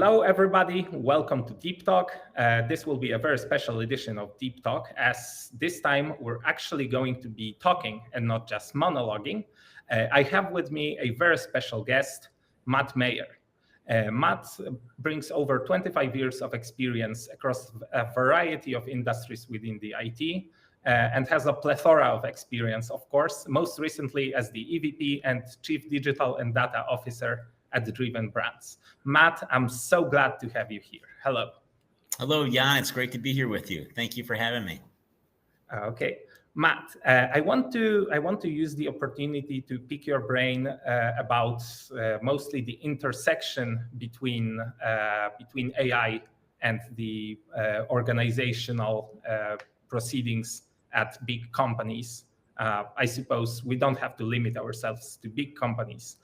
Hello, everybody. Welcome to Deep Talk. This will be a very special edition of Deep Talk, as this time we're actually going to be talking and not just monologuing. I have with me a very special guest, Meier. Matt brings over 25 years of experience across a variety of industries within the IT and has a plethora of experience, of course, most recently as the EVP and Chief Digital and Data Officer at the Driven Brands. Matt, I'm so glad to have you here. Hello. Hello, Jan. It's great to be here with you. Thank you for having me. Okay. Matt, I want to use the opportunity to pick your brain about mostly the intersection between AI and the organizational proceedings at big companies. I suppose we don't have to limit ourselves to big companies,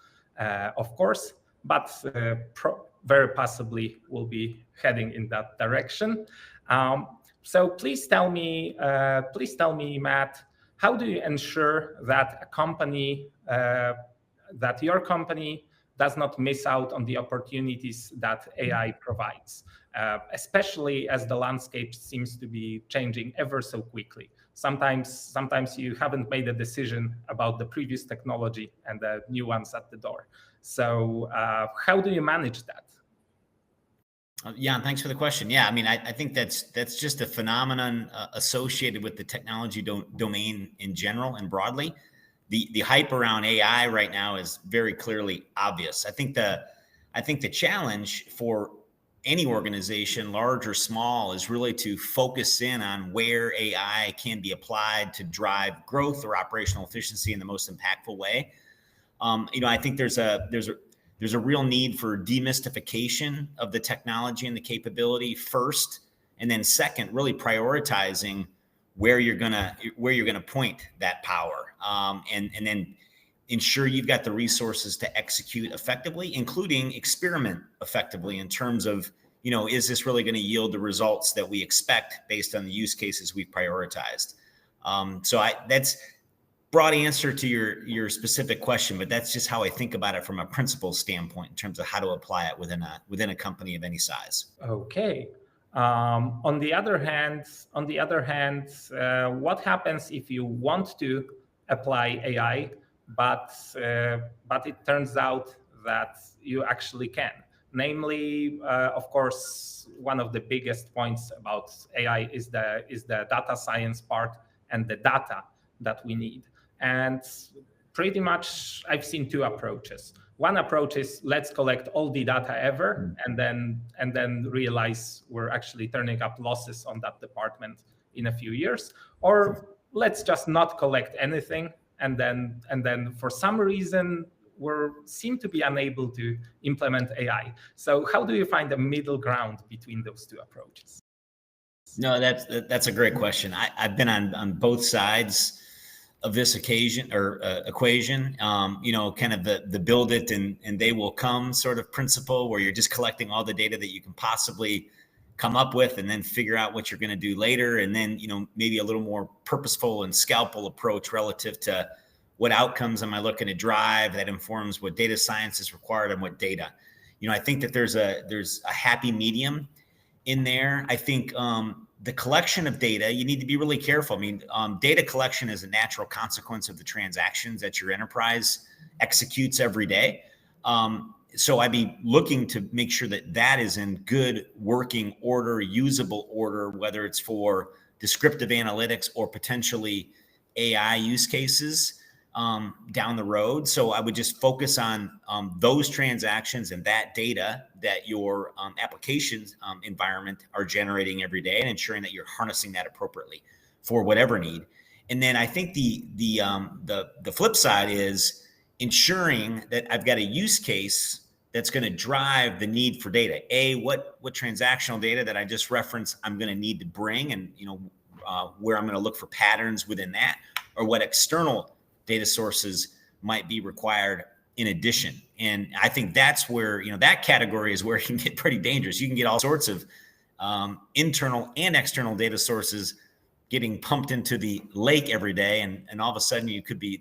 of course, but very possibly we'll be heading in that direction. So please tell me, Matt, how do you ensure that a company, that your company does not miss out on the opportunities that AI provides, especially as the landscape seems to be changing ever so quickly? Sometimes you haven't made a decision about the previous technology and the new ones at the door. So how do you manage that? Yeah, thanks for the question. Yeah, I mean, I think that's just a phenomenon associated with the technology domain in general and broadly. The hype around AI right now is very clearly obvious. I think the challenge for any organization, large or small, is really to focus in on where AI can be applied to drive growth or operational efficiency in the most impactful way. I think there's a real need for demystification of the technology and the capability first, and then second, really prioritizing where you're gonna point that power, and then ensure you've got the resources to execute effectively, including experiment effectively in terms of, is this really going to yield the results that we expect based on the use cases we've prioritized? That's broad answer to your specific question, but that's just how I think about it from a principle standpoint in terms of how to apply it within a company of any size. Okay. On the other hand, what happens if you want to apply AI, but it turns out that you actually can? Namely, of course, one of the biggest points about AI is the data science part and the data that we need. And pretty much I've seen two approaches. One approach is let's collect all the data ever and then realize we're actually turning up losses on that department in a few years. Or let's just not collect anything and then for some reason we seem to be unable to implement AI. So how do you find a middle ground between those two approaches? No, that's a great question. I've been on both sides of this equation, kind of the build it and they will come sort of principle, where you're just collecting all the data that you can possibly come up with and then figure out what you're going to do later. And then, maybe a little more purposeful and scalpel approach relative to what outcomes am I looking to drive that informs what data science is required and what data. I think that there's a happy medium in there. I think the collection of data, you need to be really careful. I mean, data collection is a natural consequence of the transactions that your enterprise executes every day. So I'd be looking to make sure that is in good working order, usable order, whether it's for descriptive analytics or potentially AI use cases down the road. So I would just focus on those transactions and that data that your applications environment are generating every day, and ensuring that you're harnessing that appropriately for whatever need. And then I think the flip side is ensuring that I've got a use case that's going to drive the need for data. What transactional data that I just referenced I'm going to need to bring, and where I'm going to look for patterns within that, or what external data sources might be required in addition. And I think that's where, that category is where it can get pretty dangerous. You can get all sorts of internal and external data sources getting pumped into the lake every day. And all of a sudden you could be,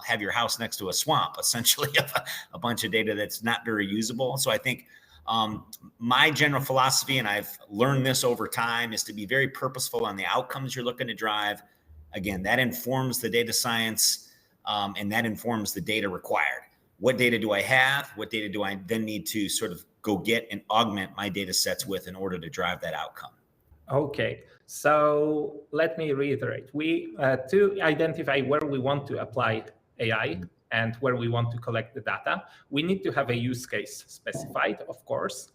have your house next to a swamp, essentially, of a bunch of data that's not very usable. So I think My general philosophy, and I've learned this over time, is to be very purposeful on the outcomes you're looking to drive. Again, that informs the data science, and that informs the data required. What data do I have? What data do I then need to sort of go get and augment my data sets with in order to drive that outcome? Okay, so let me reiterate. We to identify where we want to apply AI and where we want to collect the data, we need to have a use case specified, of course.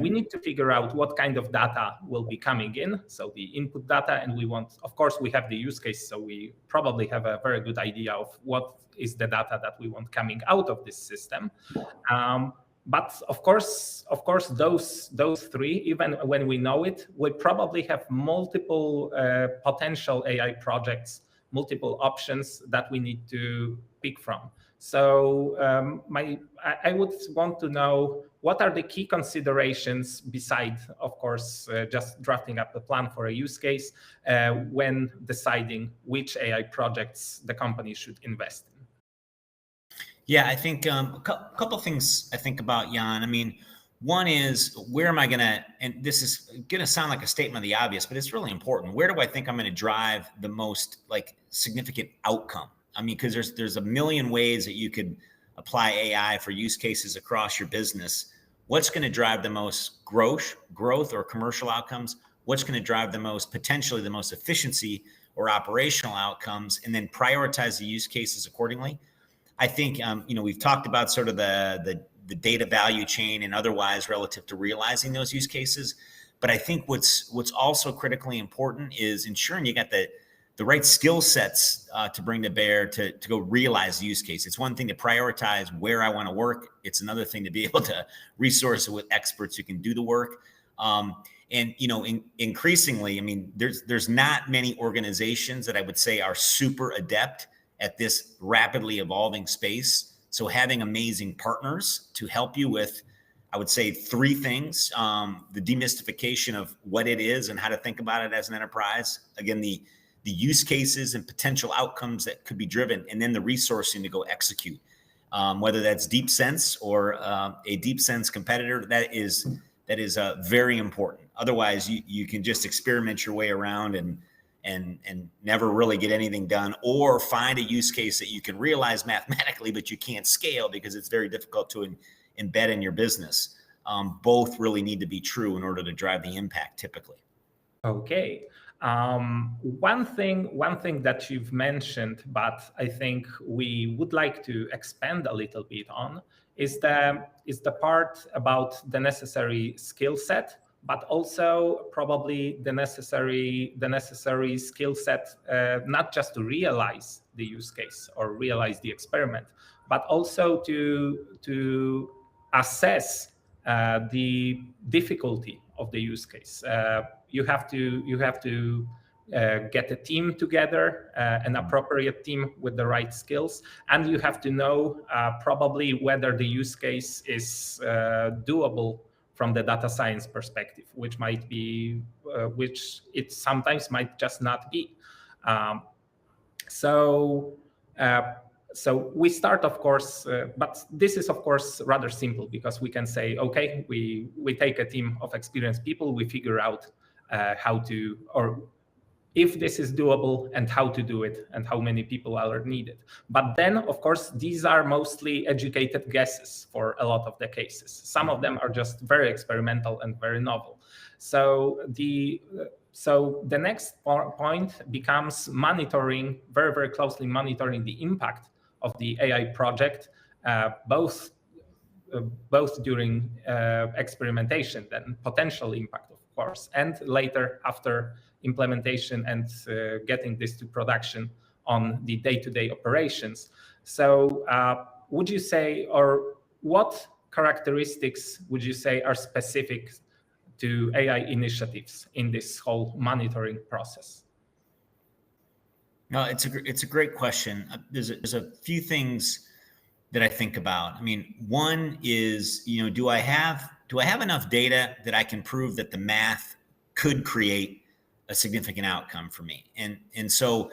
We need to figure out what kind of data will be coming in, so the input data, and we want, of course, we have the use case, so we probably have a very good idea of what is the data that we want coming out of this system. But of course, those three, even when we know it, we probably have multiple potential AI projects, multiple options that we need to pick from. So I would want to know what are the key considerations beside, of course, just drafting up a plan for a use case when deciding which AI projects the company should invest in. Yeah, I think a couple things I think about, Jan. I mean, one is, where am I going to, and this is going to sound like a statement of the obvious, but it's really important. Where do I think I'm going to drive the most like significant outcome? I mean, because there's a million ways that you could apply AI for use cases across your business. What's going to drive the most growth or commercial outcomes? What's going to drive potentially the most efficiency or operational outcomes, and then prioritize the use cases accordingly. I think, we've talked about sort of the data value chain and otherwise relative to realizing those use cases. But I think what's also critically important is ensuring you got the right skill sets to bring to bear to go realize the use case. It's one thing to prioritize where I want to work. It's another thing to be able to resource it with experts who can do the work. Increasingly, I mean, there's not many organizations that I would say are super adept at this rapidly evolving space. So having amazing partners to help you with, I would say, three things: the demystification of what it is and how to think about it as an enterprise. Again, the use cases and potential outcomes that could be driven, and then the resourcing to go execute. Whether that's DeepSense or a DeepSense competitor, that is very important. Otherwise, you can just experiment your way around and never really get anything done, or find a use case that you can realize mathematically, but you can't scale because it's very difficult to embed in your business. Both really need to be true in order to drive the impact typically. Okay. One thing that you've mentioned, but I think we would like to expand a little bit on, is the part about the necessary skill set, but also probably the necessary skill set, not just to realize the use case or realize the experiment, but also to assess the difficulty of the use case. You have to get a team together, an appropriate team with the right skills, and you have to know probably whether the use case is doable from the data science perspective, which it sometimes might just not be. So we start, of course, but this is, of course, rather simple, because we can say, okay, we take a team of experienced people, we figure out how to, or if this is doable and how to do it and how many people are needed. But then, of course, these are mostly educated guesses for a lot of the cases. Some of them are just very experimental and very novel. So the next point becomes monitoring, very, very closely monitoring the impact of the AI project, both during experimentation, then potential impact, of course, and later after implementation and getting this to production on the day-to-day operations. So would you say, or what characteristics would you say are specific to AI initiatives in this whole monitoring process? No, it's a great question. There's a few things that I think about. I mean, one is, do I have enough data that I can prove that the math could create a significant outcome for me? And so,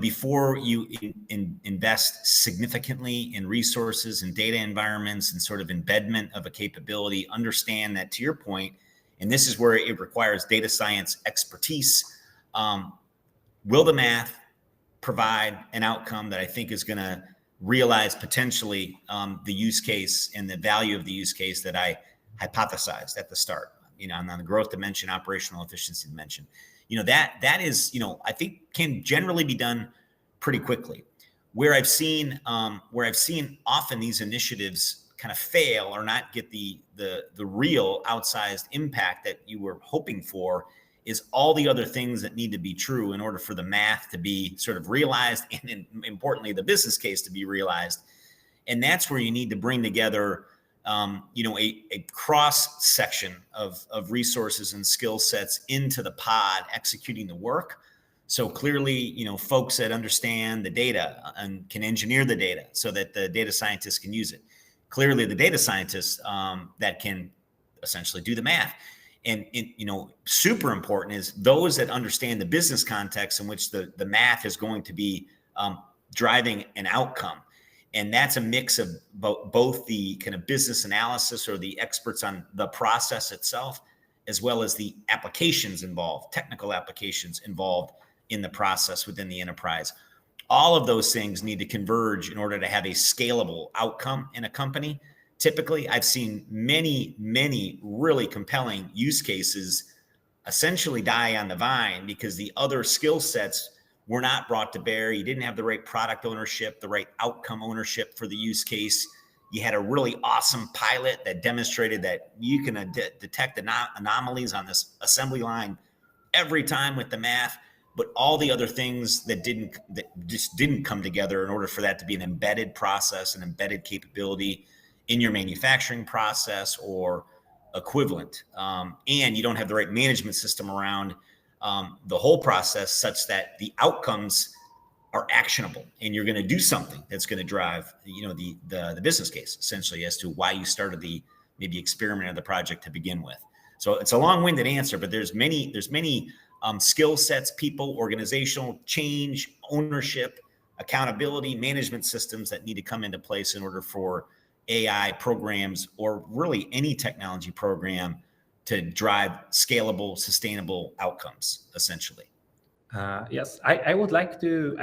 before you invest significantly in resources and data environments and sort of embedment of a capability, understand that, to your point, and this is where it requires data science expertise. Will the math provide an outcome that I think is going to realize potentially the use case and the value of the use case that I hypothesized at the start, on the growth dimension, operational efficiency dimension? That is, I think can generally be done pretty quickly. Where I've seen often these initiatives kind of fail or not get the real outsized impact that you were hoping for is all the other things that need to be true in order for the math to be sort of realized, and importantly, the business case to be realized. And that's where you need to bring together a cross section of resources and skill sets into the pod executing the work. So clearly, folks that understand the data and can engineer the data so that the data scientists can use it. Clearly, the data scientists that can essentially do the math. And super important is those that understand the business context in which the math is going to be driving an outcome. And that's a mix of both the kind of business analysis or the experts on the process itself, as well as the applications involved, technical applications involved in the process within the enterprise. All of those things need to converge in order to have a scalable outcome in a company. Typically, I've seen many, many really compelling use cases essentially die on the vine because the other skill sets were not brought to bear. You didn't have the right product ownership, the right outcome ownership for the use case. You had a really awesome pilot that demonstrated that you can detect anomalies on this assembly line every time with the math, but all the other things that just didn't come together in order for that to be an embedded process, an embedded capability in your manufacturing process or equivalent. And you don't have the right management system around the whole process such that the outcomes are actionable and you're going to do something that's going to drive, the business case essentially as to why you started the maybe experiment of the project to begin with. So it's a long-winded answer, but there's many skill sets, people, organizational change, ownership, accountability, management systems that need to come into place in order for AI programs or really any technology program to drive scalable, sustainable outcomes, essentially. Yes, I would like to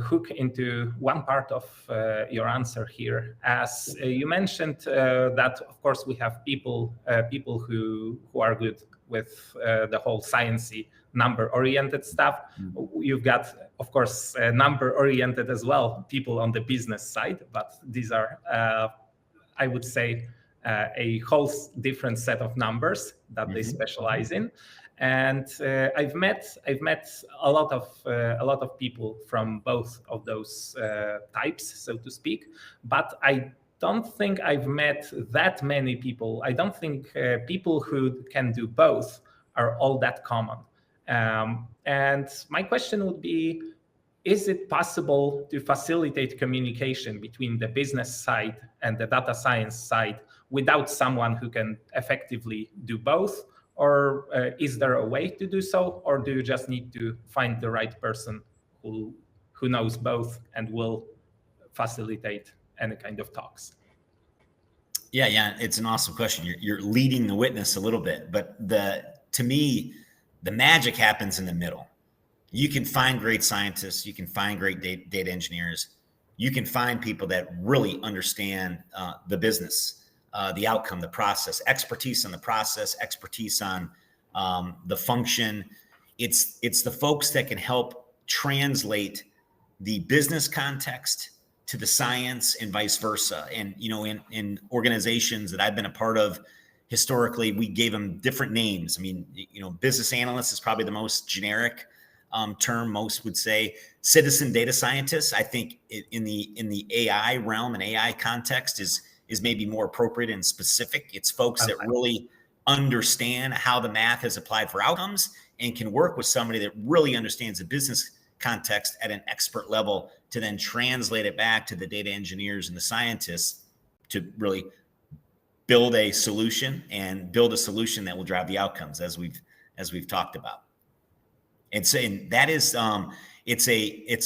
hook into one part of your answer here, as you mentioned that of course we have people who are good with the whole sciencey number-oriented stuff. You've got, of course, number-oriented as well people on the business side, but these are, I would say, a whole different set of numbers that they specialize in. And I've met a lot of people from both of those types, so to speak. But I don't think I've met that many people. I don't think people who can do both are all that common. And my question would be, is it possible to facilitate communication between the business side and the data science side without someone who can effectively do both? Or is there a way to do so? Or do you just need to find the right person who knows both and will facilitate any kind of talks? Yeah, it's an awesome question. You're leading the witness a little bit, but to me, the magic happens in the middle. You can find great scientists, you can find great data engineers, you can find people that really understand the business, the outcome, the process, expertise on the process, expertise on the function. It's the folks that can help translate the business context to the science and vice versa. And, in organizations that I've been a part of, historically, we gave them different names. I mean, business analyst is probably the most generic term most would say. Citizen data scientists, I think in the AI realm and AI context is maybe more appropriate and specific. It's folks that really understand how the math is applied for outcomes and can work with somebody that really understands the business context at an expert level to then translate it back to the data engineers and the scientists to really build a solution that will drive the outcomes as we've talked about. And saying that is, it's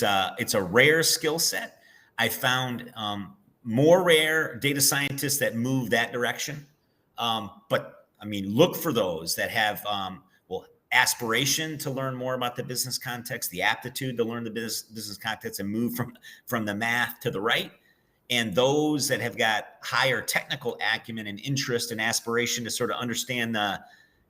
a rare skill set. I found more rare data scientists that move that direction. But I mean, look for those that have aspiration to learn more about the business context, the aptitude to learn the business context and move from the math to the right. And those that have got higher technical acumen and interest and aspiration to sort of understand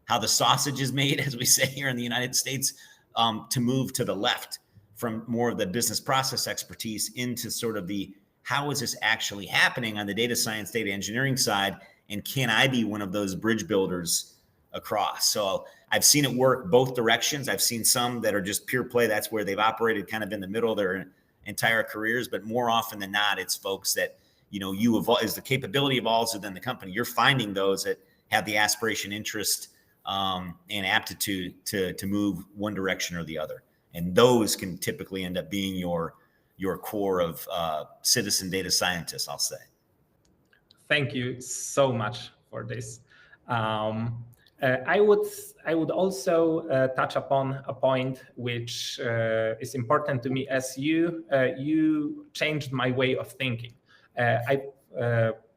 how the sausage is made, as we say here in the United States, to move to the left from more of the business process expertise into sort of the how is this actually happening on the data science, data engineering side, and can I be one of those bridge builders across? So I've seen it work both directions. I've seen some that are just pure play. That's where they've operated kind of in the middle of their entire careers. But more often than not, it's folks that, you evolve as the capability evolves within the company. You're finding those that have the aspiration, interest, and aptitude to move one direction or the other. And those can typically end up being your core of citizen data scientists, I'll say. Thank you so much for this. I would also touch upon a point which is important to me, as you changed my way of thinking.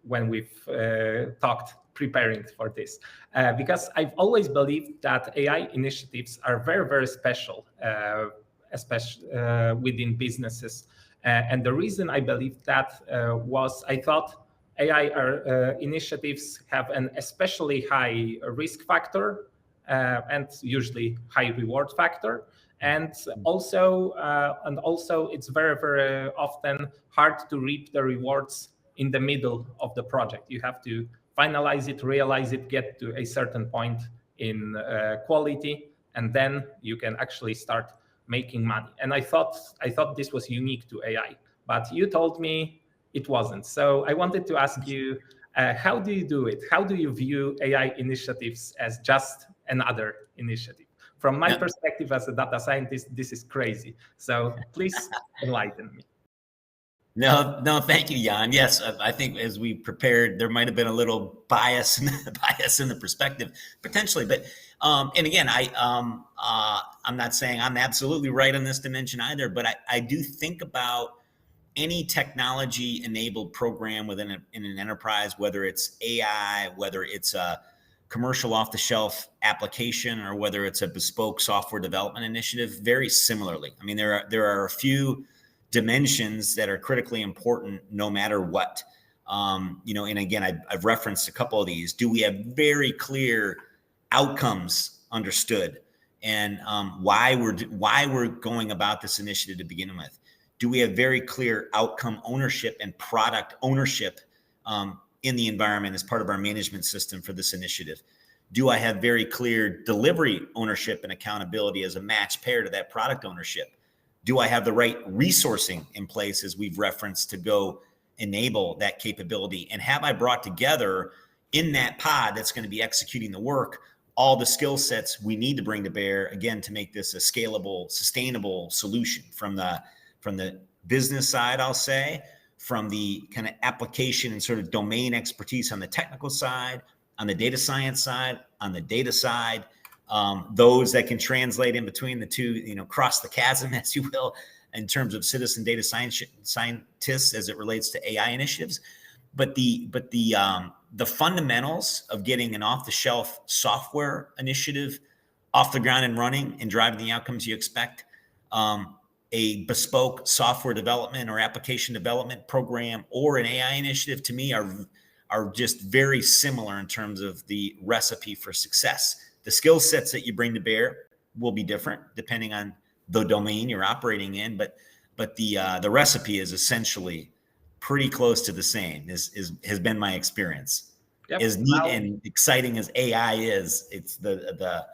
When we've talked preparing for this, because I've always believed that AI initiatives are very, very special, especially within businesses. And the reason I believed that was I thought AI initiatives have an especially high risk factor and usually high reward factor. And also it's very, very often hard to reap the rewards in the middle of the project. You have to finalize it, realize it, get to a certain point in quality, and then you can actually start making money. And I thought this was unique to AI, but you told me it wasn't. So I wanted to ask you, how do you do it? How do you view AI initiatives as just another initiative? From my perspective as a data scientist, this is crazy. So please enlighten me. No, thank you, Jan. Yes, I think as we prepared, there might have been a little bias in the perspective, potentially. But and again, I'm not saying I'm absolutely right on this dimension either, but I do think about any technology-enabled program in an enterprise, whether it's AI, whether it's a commercial off-the-shelf application, or whether it's a bespoke software development initiative, very similarly. I mean, there are a few dimensions that are critically important no matter what. And again, I've referenced a couple of these. Do we have very clear outcomes understood, and why we're going about this initiative to begin with? Do we have very clear outcome ownership and product ownership in the environment as part of our management system for this initiative? Do I have very clear delivery ownership and accountability as a match pair to that product ownership? Do I have the right resourcing in place, as we've referenced, to go enable that capability? And have I brought together in that pod that's going to be executing the work all the skill sets we need to bring to bear, again, to make this a scalable, sustainable solution from the business side, I'll say, from the kind of application and sort of domain expertise on the technical side, on the data science side, on the data side, those that can translate in between the two, cross the chasm, as you will, in terms of citizen data scientists as it relates to AI initiatives. But the fundamentals of getting an off-the-shelf software initiative off the ground and running and driving the outcomes you expect, a bespoke software development or application development program, or an AI initiative, to me are just very similar in terms of the recipe for success. The skill sets that you bring to bear will be different depending on the domain you're operating in, but the recipe is essentially pretty close to the same. Has been my experience. Yep. As neat and exciting as AI is, it's the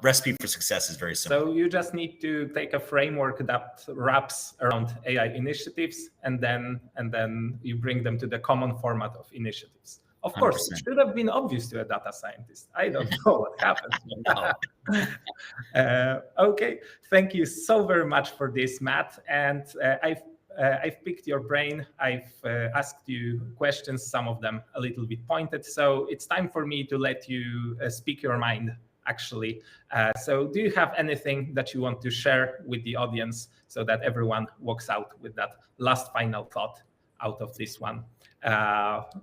recipe for success is very similar. So you just need to take a framework that wraps around AI initiatives, and then you bring them to the common format of initiatives. Of course, 100%. It should have been obvious to a data scientist. I don't know what happened. Okay, thank you so very much for this, Matt. And I've picked your brain. I've asked you questions, some of them a little bit pointed. So it's time for me to let you speak your mind actually. So do you have anything that you want to share with the audience so that everyone walks out with that last final thought out of this one?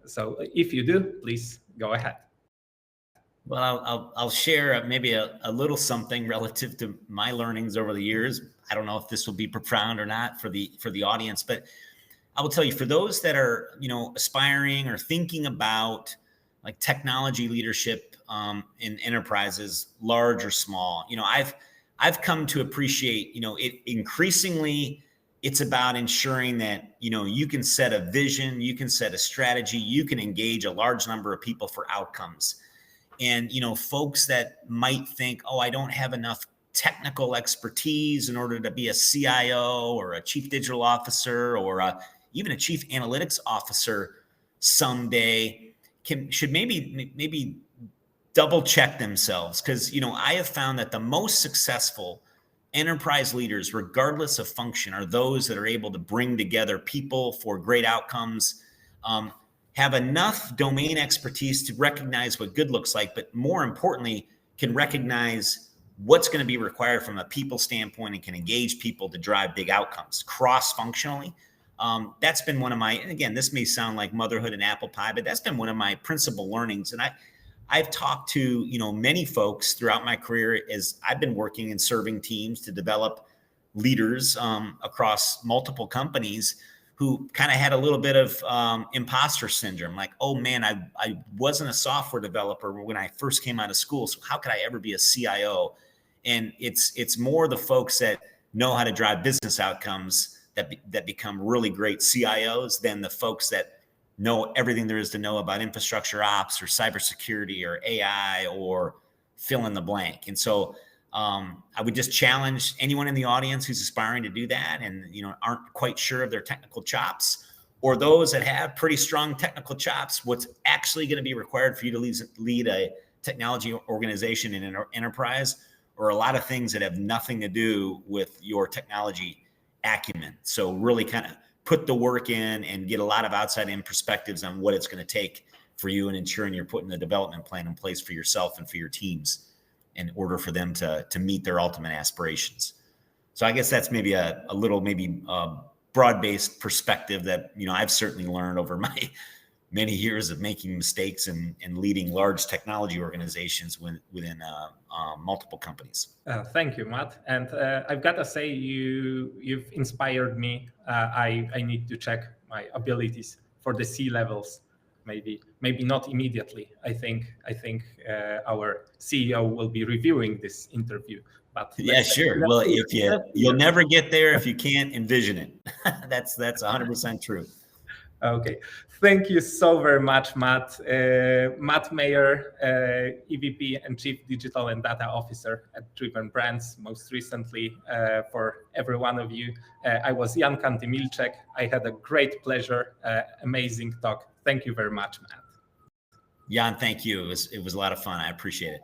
So if you do, please go ahead. Well, I'll share maybe a little something relative to my learnings over the years. I don't know if this will be profound or not for the audience, but I will tell you, for those that are, aspiring or thinking about like technology leadership in enterprises, large or small, I've come to appreciate, it increasingly. It's about ensuring that, you can set a vision, you can set a strategy, you can engage a large number of people for outcomes. And, folks that might think, oh, I don't have enough technical expertise in order to be a CIO or a chief digital officer or even a chief analytics officer someday, should maybe double check themselves. Because, I have found that the most successful enterprise leaders, regardless of function, are those that are able to bring together people for great outcomes, have enough domain expertise to recognize what good looks like, but more importantly, can recognize what's going to be required from a people standpoint and can engage people to drive big outcomes cross-functionally. That's been one of my, and again, this may sound like motherhood and apple pie, but that's been one of my principal learnings. And I've talked to, many folks throughout my career as I've been working and serving teams to develop leaders across multiple companies who kind of had a little bit of imposter syndrome. Like, oh man, I wasn't a software developer when I first came out of school, so how could I ever be a CIO? And it's more the folks that know how to drive business outcomes that become really great CIOs than the folks that know everything there is to know about infrastructure ops or cybersecurity or AI or fill in the blank. And so I would just challenge anyone in the audience who's aspiring to do that and aren't quite sure of their technical chops, or those that have pretty strong technical chops, what's actually going to be required for you to lead a technology organization in an enterprise, or a lot of things that have nothing to do with your technology acumen. So really kind of put the work in and get a lot of outside-in perspectives on what it's going to take for you, and ensuring you're putting the development plan in place for yourself and for your teams in order for them to meet their ultimate aspirations. So I guess that's maybe a little broad-based perspective that, I've certainly learned over my many years of making mistakes and leading large technology organizations within multiple companies. Thank you, Matt. And I've got to say, you've inspired me. I need to check my abilities for the C-levels. Maybe not immediately. I think our CEO will be reviewing this interview. But yeah, sure. Well, you'll never get there if you can't envision it. That's 100% true. Okay, thank you so very much, Matt. Matt Meier, EVP and Chief Digital and Data Officer at Driven Brands, most recently for every one of you. I was Jan Kanty-Milczek. I had a great pleasure, amazing talk. Thank you very much, Matt. Jan, thank you. It was a lot of fun. I appreciate it.